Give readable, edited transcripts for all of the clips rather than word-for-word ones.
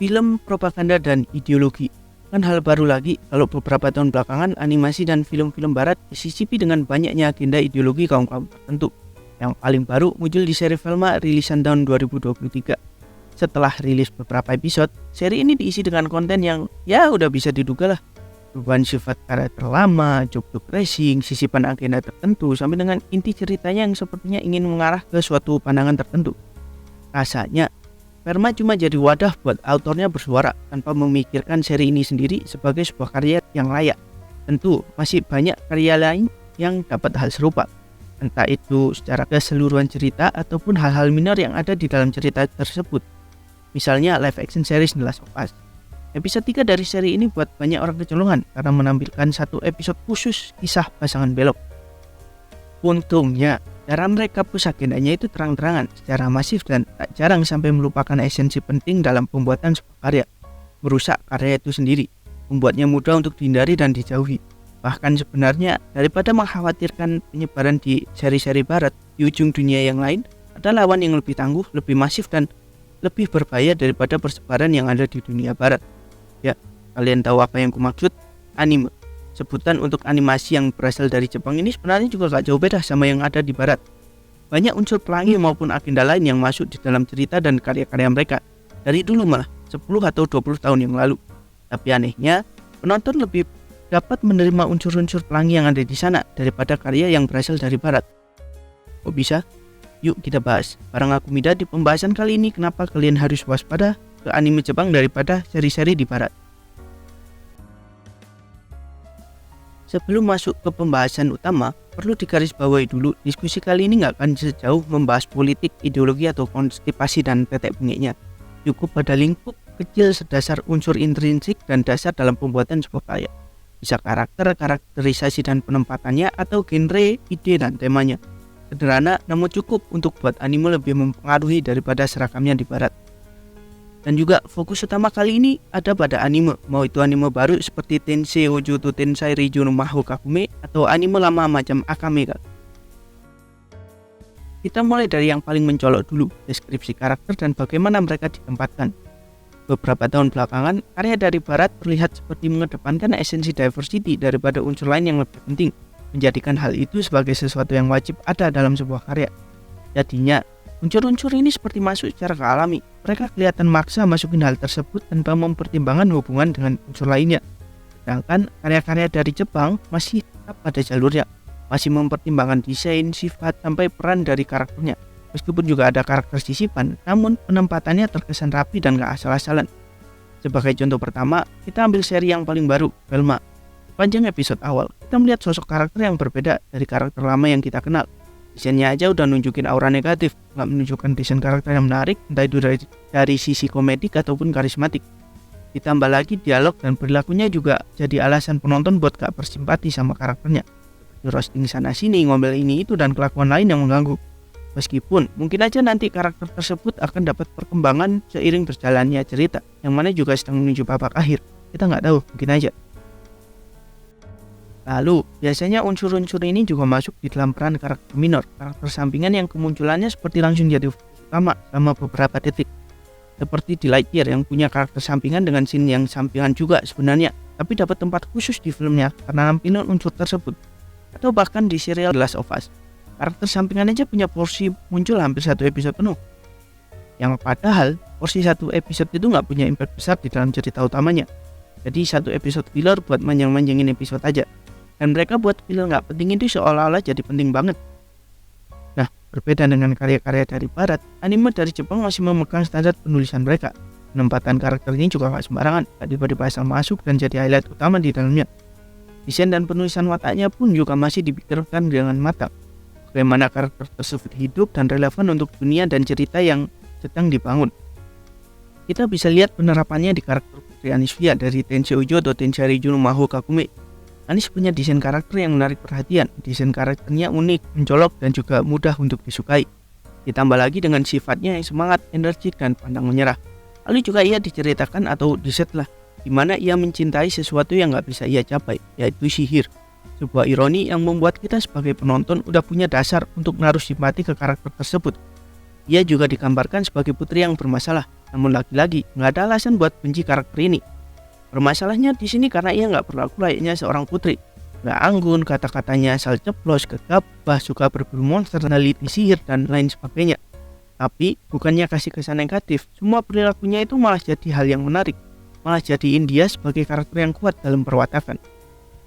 film, propaganda, dan ideologi. Kan hal baru lagi kalau beberapa tahun belakangan animasi dan film-film barat disisipi dengan banyaknya agenda ideologi kaum-kaum tertentu. Yang paling baru muncul di seri Velma rilisan tahun 2023. Setelah rilis beberapa episode, seri ini diisi dengan konten yang ya udah bisa diduga lah. Perubahan sifat karakter lama, job-job racing, sisipan agenda tertentu, sampai dengan inti ceritanya yang sepertinya ingin mengarah ke suatu pandangan tertentu. Rasanya Velma cuma jadi wadah buat autornya bersuara tanpa memikirkan seri ini sendiri sebagai sebuah karya yang layak. Tentu masih banyak karya lain yang dapat hal serupa, entah itu secara keseluruhan cerita ataupun hal-hal minor yang ada di dalam cerita tersebut. Misalnya live action series The Last of Us. Episode 3 dari seri ini buat banyak orang kecolongan karena menampilkan satu episode khusus kisah pasangan belok. Untungnya, cara mereka push agendanya itu terang-terangan, secara masif dan tak jarang sampai melupakan esensi penting dalam pembuatan sebuah karya. Merusak karya itu sendiri, membuatnya mudah untuk dihindari dan dijauhi. Bahkan sebenarnya, daripada mengkhawatirkan penyebaran di seri-seri barat di ujung dunia yang lain, ada lawan yang lebih tangguh, lebih masif dan lebih berbahaya daripada persebaran yang ada di dunia barat. Ya, kalian tahu apa yang kumaksud? Anime. Sebutan untuk animasi yang berasal dari Jepang ini sebenarnya juga gak jauh beda sama yang ada di barat. Banyak unsur pelangi maupun agenda lain yang masuk di dalam cerita dan karya-karya mereka dari dulu, malah 10 atau 20 tahun yang lalu. Tapi anehnya, penonton lebih dapat menerima unsur-unsur pelangi yang ada di sana daripada karya yang berasal dari barat. Kok bisa? Yuk kita bahas bareng aku Mida di pembahasan kali ini, kenapa kalian harus waspada ke anime Jepang daripada seri-seri di barat. Sebelum masuk ke pembahasan utama, perlu digarisbawahi dulu, diskusi kali ini nggak akan sejauh membahas politik, ideologi, atau konstipasi dan tetek bengeknya. Cukup pada lingkup kecil sedasar unsur intrinsik dan dasar dalam pembuatan sebuah karya. Bisa karakter, karakterisasi dan penempatannya, atau genre, ide, dan temanya. Sederhana namun cukup untuk buat anime lebih mempengaruhi daripada seragamnya di barat. Dan juga fokus utama kali ini ada pada anime, mau itu anime baru seperti Tensei Houjoutou Tensei Reijou no Mahou Kakume atau anime lama macam Akame Ga. Kita mulai dari yang paling mencolok dulu, deskripsi karakter dan bagaimana mereka ditempatkan. Beberapa tahun belakangan, karya dari barat terlihat seperti mengedepankan esensi diversity daripada unsur lain yang lebih penting, menjadikan hal itu sebagai sesuatu yang wajib ada dalam sebuah karya. Jadinya, unsur-unsur ini seperti masuk secara alami. Mereka kelihatan maksa masukin hal tersebut tanpa mempertimbangkan hubungan dengan unsur lainnya. Sedangkan karya-karya dari Jepang masih tetap pada jalurnya, masih mempertimbangkan desain, sifat, sampai peran dari karakternya. Meskipun juga ada karakter sisipan, namun penempatannya terkesan rapi dan gak asal-asalan. Sebagai contoh pertama, kita ambil seri yang paling baru, Velma. Sepanjang episode awal, kita melihat sosok karakter yang berbeda dari karakter lama yang kita kenal. Desainnya aja udah nunjukin aura negatif, nggak menunjukkan desain karakter yang menarik, entah itu dari sisi komedik ataupun karismatik. Ditambah lagi dialog dan perilakunya juga jadi alasan penonton buat gak bersimpati sama karakternya. Seperti roasting sana sini, ngomel ini itu, dan kelakuan lain yang mengganggu. Meskipun mungkin aja nanti karakter tersebut akan dapat perkembangan seiring berjalannya cerita, yang mana juga sedang menuju babak akhir. Kita nggak tahu, mungkin aja. Lalu, biasanya unsur-unsur ini juga masuk di dalam peran karakter minor, karakter sampingan yang kemunculannya seperti langsung jadi utama selama beberapa detik. Seperti di Lightyear yang punya karakter sampingan dengan scene yang sampingan juga sebenarnya, tapi dapat tempat khusus di filmnya karena nampilan unsur tersebut. Atau bahkan di serial The Last of Us, karakter sampingan aja punya porsi muncul hampir satu episode penuh. Yang padahal, porsi satu episode itu nggak punya impact besar di dalam cerita utamanya. Jadi satu episode filler buat manjang-manjangin episode aja. Dan mereka buat filler gak penting itu seolah-olah jadi penting banget. Nah, berbeda dengan karya-karya dari barat, anime dari Jepang masih memegang standar penulisan mereka. Penempatan karakter ini juga gak sembarangan, gak tiba-tiba asal masuk dan jadi highlight utama di dalamnya. Desain dan penulisan wataknya pun juga masih dipikirkan dengan matang. Bagaimana karakter tersebut hidup dan relevan untuk dunia dan cerita yang sedang dibangun. Kita bisa lihat penerapannya di karakter Putri Anisvia dari Tensei Houjoutou Tensei Reijou no Mahou Kakume. Anis punya desain karakter yang menarik perhatian. Desain karakternya unik, mencolok, dan juga mudah untuk disukai. Ditambah lagi dengan sifatnya yang semangat, energik, dan pantang menyerah. Lalu juga ia diceritakan atau diset lah, di mana ia mencintai sesuatu yang gak bisa ia capai, yaitu sihir. Sebuah ironi yang membuat kita sebagai penonton udah punya dasar untuk naruh simpati ke karakter tersebut. Ia juga digambarkan sebagai putri yang bermasalah, Namun lagi-lagi, nggak ada alasan buat benci karakter ini. Bermasalahnya di sini karena ia nggak berlaku layaknya seorang putri. Nggak anggun, kata-katanya asal ceplos, gegabah, suka berburu monster, meneliti sihir, dan lain sebagainya. Tapi bukannya kasih kesan negatif, semua perilakunya itu malah jadi hal yang menarik. Malah jadiin dia sebagai karakter yang kuat dalam perwatakan.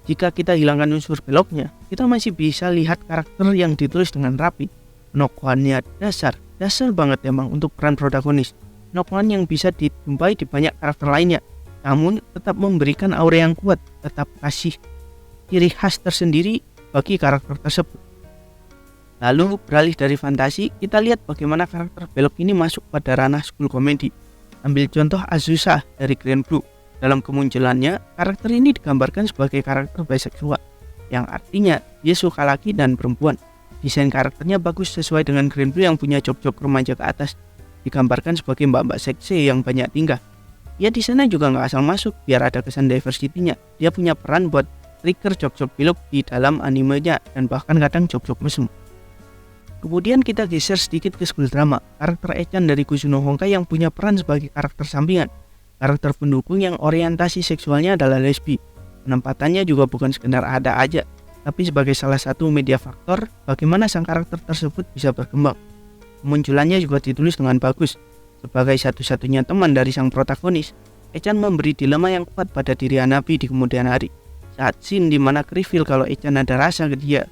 Jika kita hilangkan unsur beloknya, kita masih bisa lihat karakter yang ditulis dengan rapi. Penokohannya dasar banget emang untuk peran protagonis. Penokohan yang bisa dijumpai di banyak karakter lainnya, namun tetap memberikan aura yang kuat, tetap kasih ciri khas tersendiri bagi karakter tersebut. Lalu beralih dari fantasi, kita lihat bagaimana karakter belok ini masuk pada ranah school comedy. Ambil contoh Azusa dari Grand Blue. Dalam kemunculannya, karakter ini digambarkan sebagai karakter biseksual, yang artinya dia suka laki dan perempuan. Desain karakternya bagus sesuai dengan Grand Blue yang punya jok-jok remaja ke atas. Digambarkan sebagai mbak-mbak seksi yang banyak tingkah. Ya di sana juga nggak asal masuk, biar ada kesan diversity-nya. Dia punya peran buat trigger jok-jok belok di dalam animenya dan bahkan kadang jok-jok mesum. Kemudian kita geser sedikit ke school drama. Karakter Echan dari Kusuno Honkai yang punya peran sebagai karakter sampingan. Karakter pendukung yang orientasi seksualnya adalah lesbi. Penempatannya juga bukan sekedar ada aja, tapi sebagai salah satu media faktor bagaimana sang karakter tersebut bisa berkembang. Kemunculannya juga ditulis dengan bagus. Sebagai satu-satunya teman dari sang protagonis, Echan memberi dilema yang kuat pada diri Hanabi di kemudian hari. Saat scene dimana reveal kalau Echan ada rasa ke dia,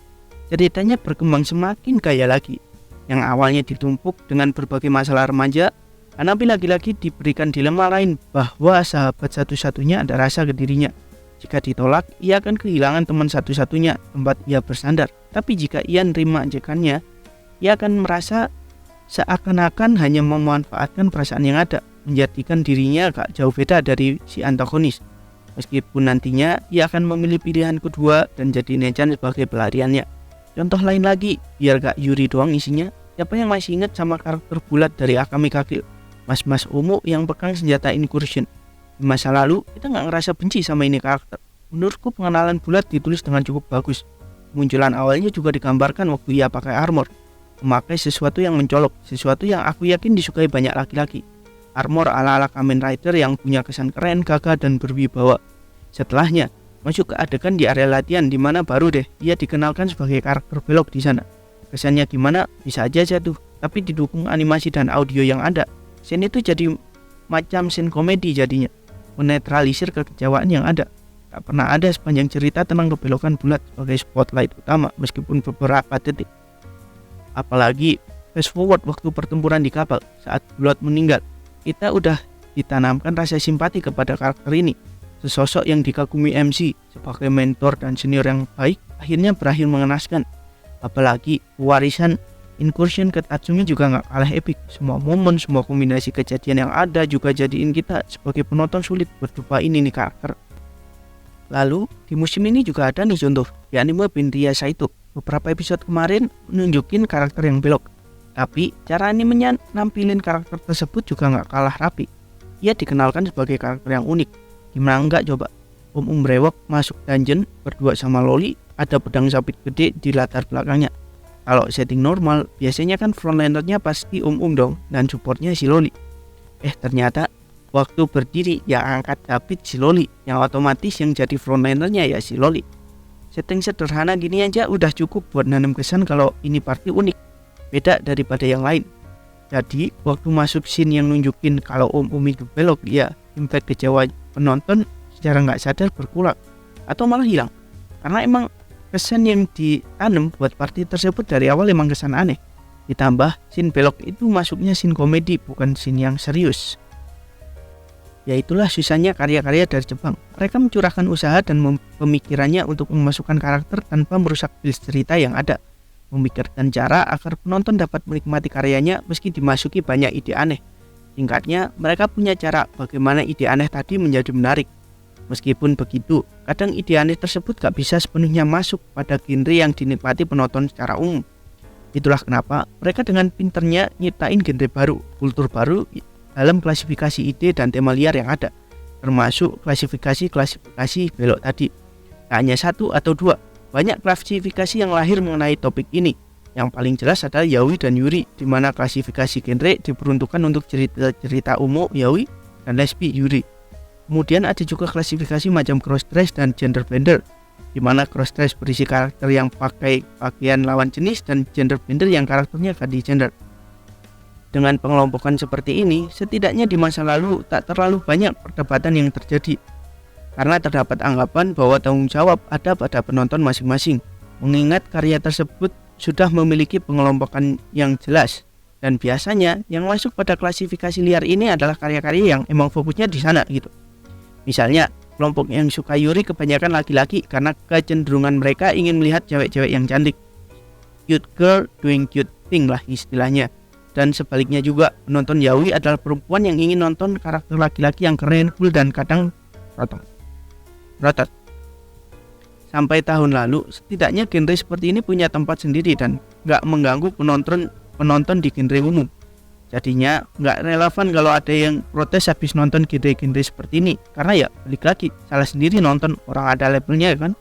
ceritanya berkembang semakin kaya lagi. Yang awalnya ditumpuk dengan berbagai masalah remaja, Hanabi lagi-lagi diberikan dilema lain bahwa sahabat satu-satunya ada rasa ke dirinya. Jika ditolak, ia akan kehilangan teman satu-satunya tempat ia bersandar. Tapi jika ia nerima ajakannya, ia akan merasa seakan-akan hanya memanfaatkan perasaan yang ada, menjadikan dirinya agak jauh beda dari si antagonis. Meskipun nantinya ia akan memilih pilihan kedua dan jadi Nechan sebagai pelariannya. Contoh lain lagi, biar gak Yuri doang isinya, siapa yang masih ingat sama karakter bulat dari Akame ga Kill? Mas-mas Omo yang pegang senjata incursion. Di masa lalu, kita nggak ngerasa benci sama ini karakter. Menurutku pengenalan bulat ditulis dengan cukup bagus. Munculan awalnya juga digambarkan waktu ia pakai armor. Memakai sesuatu yang mencolok, sesuatu yang aku yakin disukai banyak laki-laki. Armor ala-ala Kamen Rider yang punya kesan keren, gagah, dan berwibawa. Setelahnya, masuk ke adegan di area latihan di mana baru deh ia dikenalkan sebagai karakter belok di sana. Kesannya gimana? Bisa aja jatuh, tapi didukung animasi dan audio yang ada. Scene itu jadi macam scene komedi jadinya, menetralisir kekecewaan yang ada. Tak pernah ada sepanjang cerita tentang kebelokan bulat sebagai spotlight utama meskipun beberapa detik. Apalagi fast forward waktu pertempuran di kapal saat bulat meninggal, kita udah ditanamkan rasa simpati kepada karakter ini. Sesosok yang dikagumi MC sebagai mentor dan senior yang baik akhirnya berakhir mengenaskan. Apalagi warisan incursion ke Tatsumi juga gak kalah epic. Semua momen, semua kombinasi kejadian yang ada juga jadiin kita sebagai penonton sulit buat lupain ini karakter. Lalu di musim ini juga ada nih contoh di anime Binria Saito. Beberapa episode kemarin menunjukin karakter yang belok, tapi cara animenya nampilin karakter tersebut juga gak kalah rapi. Ia dikenalkan sebagai karakter yang unik. Gimana enggak coba? Brewok masuk dungeon berdua sama Loli, ada pedang sabit gede di latar belakangnya. Kalau setting normal, biasanya kan frontlinernya pasti dong dan supportnya si Loli. Ternyata waktu berdiri yang angkat sabit si Loli, yang otomatis yang jadi frontlinernya ya si Loli. Setting sederhana gini aja udah cukup buat nanam kesan kalau ini party unik, beda daripada yang lain. Jadi waktu masuk scene yang nunjukin kalau itu belok, ya impact kecewa penonton secara nggak sadar berkurang atau malah hilang, karena emang kesan yang ditanam buat party tersebut dari awal emang kesan aneh. Ditambah scene belok itu masuknya scene komedi, bukan scene yang serius. Ya itulah susahnya karya-karya dari Jepang. Mereka mencurahkan usaha dan pemikirannya untuk memasukkan karakter tanpa merusak feels cerita yang ada. Memikirkan cara agar penonton dapat menikmati karyanya meski dimasuki banyak ide aneh. Singkatnya, mereka punya cara bagaimana ide aneh tadi menjadi menarik. Meskipun begitu, kadang ide aneh tersebut gak bisa sepenuhnya masuk pada genre yang dinikmati penonton secara umum. Itulah kenapa mereka dengan pinternya nyiptain genre baru, kultur baru dalam klasifikasi ide dan tema liar yang ada, termasuk klasifikasi belok tadi. Tak hanya satu atau dua, banyak klasifikasi yang lahir mengenai topik ini. Yang paling jelas adalah yaoi dan yuri, di mana klasifikasi genre diperuntukkan untuk cerita umum yaoi dan lesbi yuri. Kemudian ada juga klasifikasi macam crossdress dan gender blender, di mana crossdress berisi karakter yang pakai pakaian lawan jenis dan gender blender yang karakternya ganti gender. Dengan pengelompokan seperti ini, setidaknya di masa lalu tak terlalu banyak perdebatan yang terjadi, karena terdapat anggapan bahwa tanggung jawab ada pada penonton masing-masing, mengingat karya tersebut sudah memiliki pengelompokan yang jelas. Dan biasanya yang masuk pada klasifikasi liar ini adalah karya-karya yang emang fokusnya di sana gitu. Misalnya, kelompok yang suka yuri kebanyakan laki-laki karena kecenderungan mereka ingin melihat cewek-cewek yang cantik. Cute girl doing cute thing lah istilahnya. Dan sebaliknya juga, penonton yaoi adalah perempuan yang ingin nonton karakter laki-laki yang keren, cool, dan kadang rotot. Sampai tahun lalu, setidaknya genre seperti ini punya tempat sendiri dan gak mengganggu penonton di genre umum. Jadinya gak relevan kalau ada yang protes habis nonton genre-genre seperti ini, karena ya balik lagi, salah sendiri nonton, orang ada labelnya kan.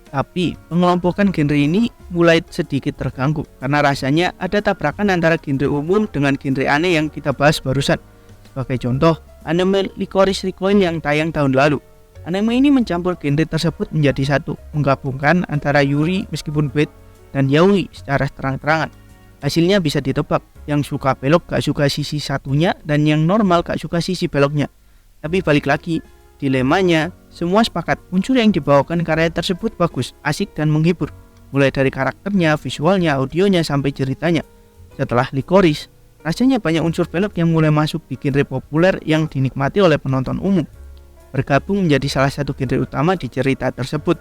Tapi pengelompokan genre ini mulai sedikit terganggu karena rasanya ada tabrakan antara genre umum dengan genre aneh yang kita bahas barusan. Sebagai contoh, anime Licorice Recoil yang tayang tahun lalu. Anime ini mencampur genre tersebut menjadi satu, menggabungkan antara yuri meskipun bad dan yaoi secara terang-terangan. Hasilnya bisa ditebak, yang suka belok gak suka sisi satunya dan yang normal gak suka sisi beloknya. Tapi balik lagi, dilemanya, semua sepakat unsur yang dibawakan karya tersebut bagus, asik dan menghibur. Mulai dari karakternya, visualnya, audionya, sampai ceritanya. Setelah Licorice, rasanya banyak unsur belok yang mulai masuk di genre populer yang dinikmati oleh penonton umum, bergabung menjadi salah satu genre utama di cerita tersebut.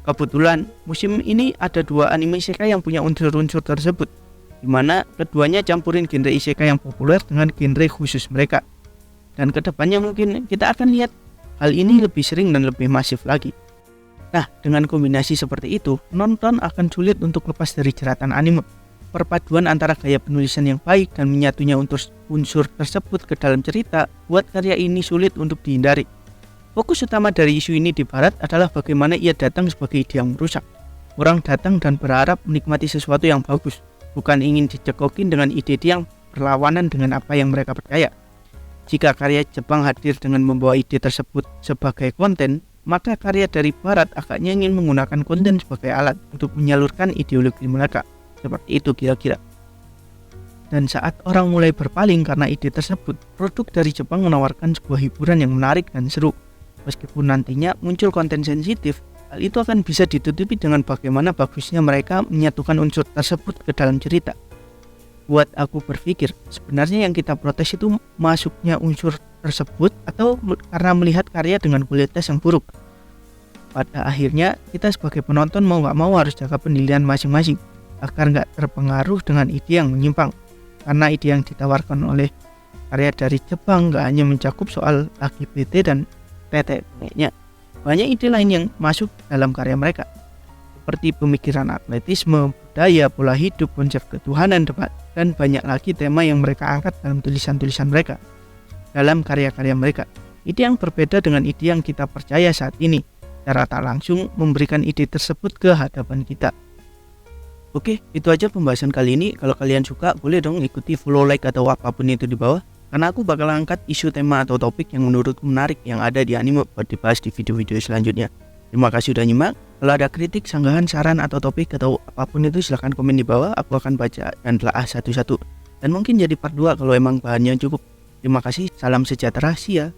Kebetulan, musim ini ada 2 anime isekai yang punya unsur-unsur tersebut, di mana keduanya campurin genre isekai yang populer dengan genre khusus mereka. Dan kedepannya mungkin kita akan lihat hal ini lebih sering dan lebih masif lagi. Nah, dengan kombinasi seperti itu, penonton akan sulit untuk lepas dari jeratan anime. Perpaduan antara gaya penulisan yang baik dan menyatunya unsur tersebut ke dalam cerita buat karya ini sulit untuk dihindari. Fokus utama dari isu ini di barat adalah bagaimana ia datang sebagai ide yang merusak. Orang datang dan berharap menikmati sesuatu yang bagus, bukan ingin dicekokin dengan ide-ide yang berlawanan dengan apa yang mereka percaya. Jika karya Jepang hadir dengan membawa ide tersebut sebagai konten, maka karya dari barat agaknya ingin menggunakan konten sebagai alat untuk menyalurkan ideologi mereka. Seperti itu kira-kira. Dan saat orang mulai berpaling karena ide tersebut, produk dari Jepang menawarkan sebuah hiburan yang menarik dan seru. Meskipun nantinya muncul konten sensitif, hal itu akan bisa ditutupi dengan bagaimana bagusnya mereka menyatukan unsur tersebut ke dalam cerita. Buat aku berpikir, sebenarnya yang kita protes itu masuknya unsur tersebut atau karena melihat karya dengan kualitas yang buruk. Pada akhirnya, kita sebagai penonton mau gak mau harus jaga penilaian masing-masing agar gak terpengaruh dengan ide yang menyimpang. Karena ide yang ditawarkan oleh karya dari Jepang gak hanya mencakup soal LGBT dan tetek-teknya. Banyak ide lain yang masuk dalam karya mereka, seperti pemikiran atletisme, budaya, pola hidup, konsep ketuhanan, debat, dan banyak lagi tema yang mereka angkat dalam tulisan-tulisan mereka, dalam karya-karya mereka. Ide yang berbeda dengan ide yang kita percaya saat ini, secara tak langsung memberikan ide tersebut ke hadapan kita. Oke, itu aja pembahasan kali ini. Kalau kalian suka, boleh dong ikuti, follow, like, atau apapun itu di bawah, karena aku bakal angkat isu, tema, atau topik yang menurutku menarik yang ada di anime buat dibahas di video-video selanjutnya. Terima kasih udah nyimak. Kalau ada kritik, sanggahan, saran, atau topik atau apapun itu silahkan komen di bawah. Aku akan baca dan telaah satu-satu. Dan mungkin jadi part 2 kalau emang bahannya cukup. Terima kasih, salam sejahtera, see ya.